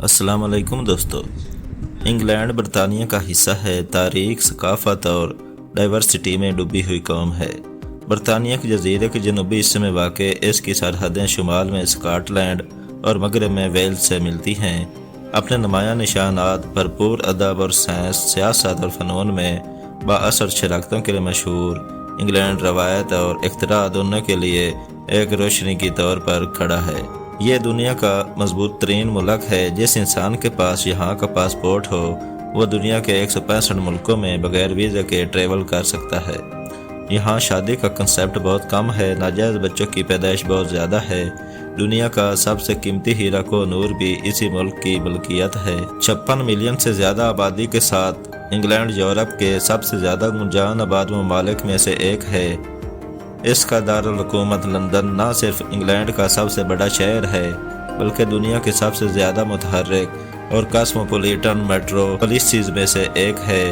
السلام علیکم دوستو۔ انگلینڈ برطانیہ کا حصہ ہے، تاریخ، ثقافت اور ڈائیورسٹی میں ڈوبی ہوئی قوم ہے۔ برطانیہ کے جزیرے کے جنوبی حصے میں واقع اس کی سرحدیں شمال میں اسکاٹ لینڈ اور مغرب میں ویلز سے ملتی ہیں۔ اپنے نمایاں نشانات، بھرپور ادب اور سائنس، سیاست اور فنون میں بااثر شراکتوں کے لیے مشہور، انگلینڈ روایت اور اختراع دونوں کے لیے ایک روشنی کی طور پر کھڑا ہے۔ یہ دنیا کا مضبوط ترین ملک ہے۔ جس انسان کے پاس یہاں کا پاسپورٹ ہو وہ دنیا کے 165 ملکوں میں بغیر ویزا کے ٹریول کر سکتا ہے۔ یہاں شادی کا کنسیپٹ بہت کم ہے، ناجائز بچوں کی پیدائش بہت زیادہ ہے۔ دنیا کا سب سے قیمتی ہیرا کوہ نور بھی اسی ملک کی ملکیت ہے۔ 56 ملین سے زیادہ آبادی کے ساتھ انگلینڈ یورپ کے سب سے زیادہ جان آباد ممالک میں سے ایک ہے۔ اس کا دارالحکومت لندن نہ صرف انگلینڈ کا سب سے بڑا شہر ہے بلکہ دنیا کے سب سے زیادہ متحرک اور کاسموپولیٹن میٹروپولیسز میں سے ایک ہے۔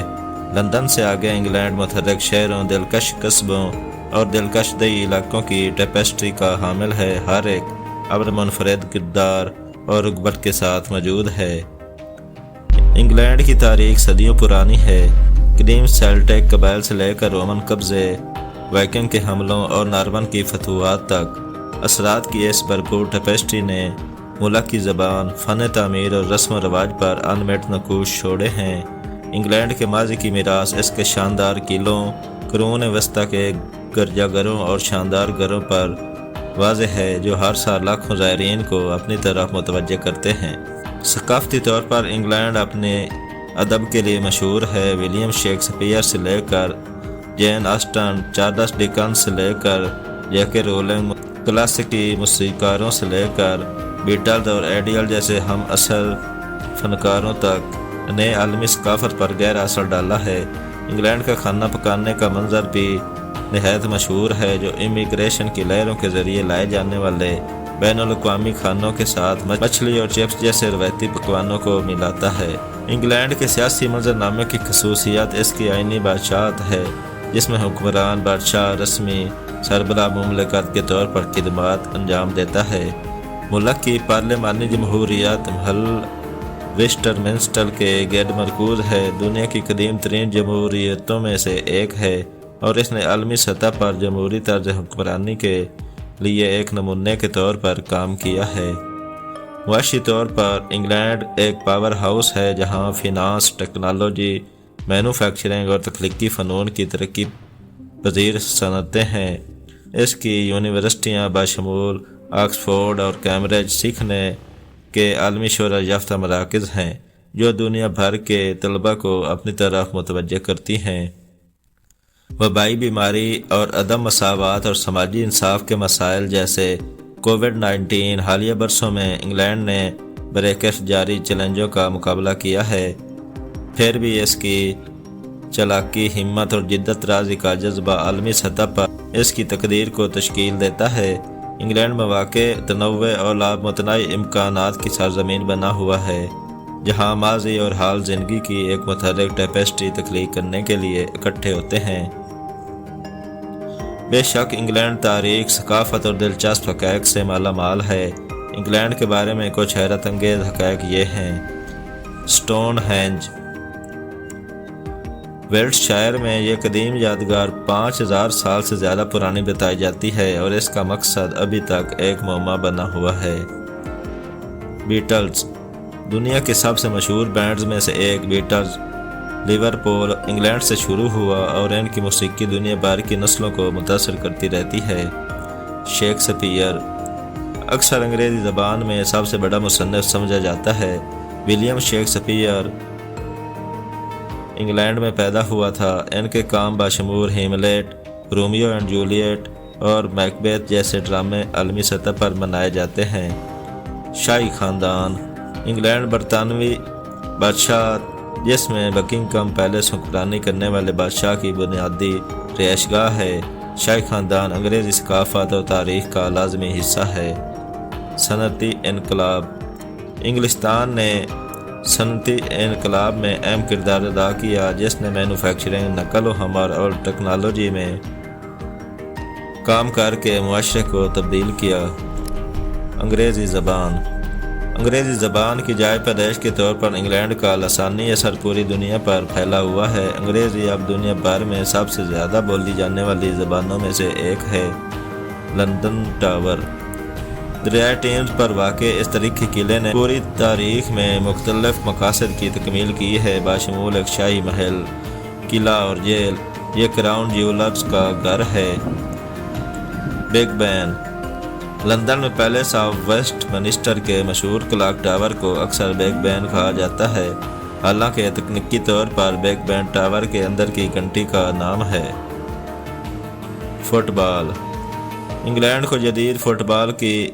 لندن سے آگے انگلینڈ متحرک شہروں، دلکش قصبوں اور دلکش دیہی علاقوں کی ٹیپسٹری کا حامل ہے، ہر ایک اپنے منفرد کردار اور رغبت کے ساتھ موجود ہے۔ انگلینڈ کی تاریخ صدیوں پرانی ہے۔ قدیم سیلٹک قبائل سے لے کر رومن قبضے، وائکنگ کے حملوں اور نارمن کی فتوحات تک اثرات کی اس بھرپور ٹیپسٹری نے ملک کی زبان، فن تعمیر اور رسم و رواج پر انمٹ نقوش چھوڑے ہیں۔ انگلینڈ کے ماضی کی میراث اس کے شاندار قلعوں، قرون وسطیٰ کے گرجا گھروں اور شاندار گھروں پر واضح ہے، جو ہر سال لاکھوں زائرین کو اپنی طرف متوجہ کرتے ہیں۔ ثقافتی طور پر انگلینڈ اپنے ادب کے لیے مشہور ہے۔ ولیم شیکسپیئر سے لے کر جین آسٹن، چارلس ڈیکنز سے لے کر جے کے رولنگ، کلاسیکی موسیقاروں سے لے کر بیٹلز اور ایڈیل جیسے ہم اثر فنکاروں تک نے عالمی ثقافت پر گہرا اثر ڈالا ہے۔ انگلینڈ کا کھانا پکانے کا منظر بھی نہایت مشہور ہے، جو امیگریشن کی لہروں کے ذریعے لائے جانے والے بین الاقوامی کھانوں کے ساتھ مچھلی اور چپس جیسے روایتی پکوانوں کو ملاتا ہے۔ انگلینڈ کے سیاسی منظرنامے کی خصوصیت اس کی آئینی بادشاہت ہے، جس میں حکمران بادشاہ رسمی سربراہ مملکت کے طور پر خدمات انجام دیتا ہے۔ ملک کی پارلیمانی جمہوریت محل ویسٹمنسٹر کے گرد مرکوز ہے، دنیا کی قدیم ترین جمہوریتوں میں سے ایک ہے اور اس نے عالمی سطح پر جمہوری طرز حکمرانی کے لیے ایک نمونے کے طور پر کام کیا ہے۔ معاشی طور پر انگلینڈ ایک پاور ہاؤس ہے، جہاں فینانس، ٹیکنالوجی، مینوفیکچرنگ اور تخلیقی فنون کی ترقی پذیر صنعتیں ہیں۔ اس کی یونیورسٹیاں بشمول آکسفورڈ اور کیمبرج سیکھنے کے عالمی شہرت یافتہ مراکز ہیں، جو دنیا بھر کے طلباء کو اپنی طرف متوجہ کرتی ہیں۔ وبائی بیماری اور عدم مساوات اور سماجی انصاف کے مسائل جیسے کووڈ-19 حالیہ برسوں میں انگلینڈ نے بریکٹ جاری چیلنجوں کا مقابلہ کیا ہے، پھر بھی اس کی چالاکی، ہمت اور جدت رازی کا جذبہ عالمی سطح پر اس کی تقدیر کو تشکیل دیتا ہے۔ انگلینڈ میں واقع تنوع اور لامتناہی امکانات کی سرزمین بنا ہوا ہے، جہاں ماضی اور حال زندگی کی ایک متحرک ٹیپسٹری تخلیق کرنے کے لیے اکٹھے ہوتے ہیں۔ بے شک انگلینڈ تاریخ، ثقافت اور دلچسپ حقائق سے مالا مال ہے۔ انگلینڈ کے بارے میں کچھ حیرت انگیز حقائق یہ ہیں۔ سٹون ہینج ویلش شائر میں یہ قدیم یادگار 5000 سال سے زیادہ پرانی بتائی جاتی ہے اور اس کا مقصد ابھی تک ایک معمہ بنا ہوا ہے۔ بیٹلز دنیا کے سب سے مشہور بینڈز میں سے ایک بیٹلز لیورپول، انگلینڈ سے شروع ہوا اور ان کی موسیقی دنیا بھر کی نسلوں کو متاثر کرتی رہتی ہے۔ شیکسپیئر اکثر انگریزی زبان میں سب سے بڑا مصنف سمجھا جاتا ہے۔ ولیم شیکسپیئر انگلینڈ میں پیدا ہوا تھا۔ ان کے کام بشمول ہیملیٹ، رومیو اینڈ جولیٹ اور میکبیتھ جیسے ڈرامے عالمی سطح پر منائے جاتے ہیں۔ شاہی خاندان انگلینڈ برطانوی بادشاہ، جس میں بکنگھم پیلس حکمرانی کرنے والے بادشاہ کی بنیادی رہائش گاہ ہے۔ شاہی خاندان انگریزی ثقافت اور تاریخ کا لازمی حصہ ہے۔ صنعتی انقلاب انگلستان نے صنعتی انقلاب میں اہم کردار ادا کیا، جس نے مینوفیکچرنگ، نقل و حمل اور ٹیکنالوجی میں کام کر کے معاشرے کو تبدیل کیا۔ انگریزی زبان انگریزی زبان کی جائے پیدائش کے طور پر انگلینڈ کا لسانی اثر پوری دنیا پر پھیلا ہوا ہے۔ انگریزی اب دنیا بھر میں سب سے زیادہ بولی جانے والی زبانوں میں سے ایک ہے۔ لندن ٹاور دریائے ٹیمز پر واقع اس تاریخی قلعے نے پوری تاریخ میں مختلف مقاصد کی تکمیل کی ہے، بشمول ایک شاہی محل، قلعہ اور جیل۔ یہ کراؤن جیولرز کا گھر ہے۔ بگ بین لندن میں پیلس آف ویسٹ منسٹر کے مشہور کلاک ٹاور کو اکثر بگ بین کہا جاتا ہے، حالانکہ تکنیکی طور پر بگ بین ٹاور کے اندر کی گھنٹی کا نام ہے۔ فٹ بال انگلینڈ کو جدید فٹ بال کی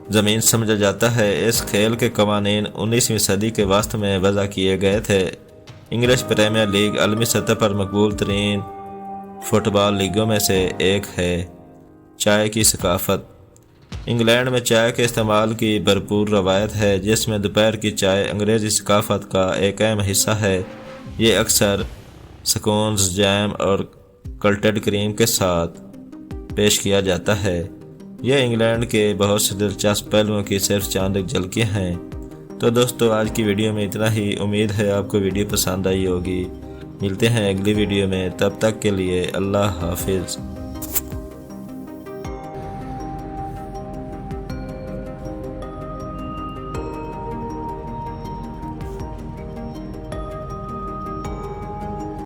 زمین سمجھا جاتا ہے۔ اس کھیل کے قوانین 19ویں صدی کے وسط میں وضع کیے گئے تھے۔ انگلش پریمیئر لیگ عالمی سطح پر مقبول ترین فٹ بال لیگوں میں سے ایک ہے۔ چائے کی ثقافت انگلینڈ میں چائے کے استعمال کی بھرپور روایت ہے، جس میں دوپہر کی چائے انگریزی ثقافت کا ایک اہم حصہ ہے۔ یہ اکثر سکونز، جیم اور کلٹڈ کریم کے ساتھ پیش کیا جاتا ہے۔ یہ انگلینڈ کے بہت سے دلچسپ پہلوؤں کی صرف چند ایک جھلکیاں ہیں۔ تو دوستو آج کی ویڈیو میں اتنا ہی، امید ہے آپ کو ویڈیو پسند آئی ہوگی۔ ملتے ہیں اگلی ویڈیو میں، تب تک کے لیے اللہ حافظ۔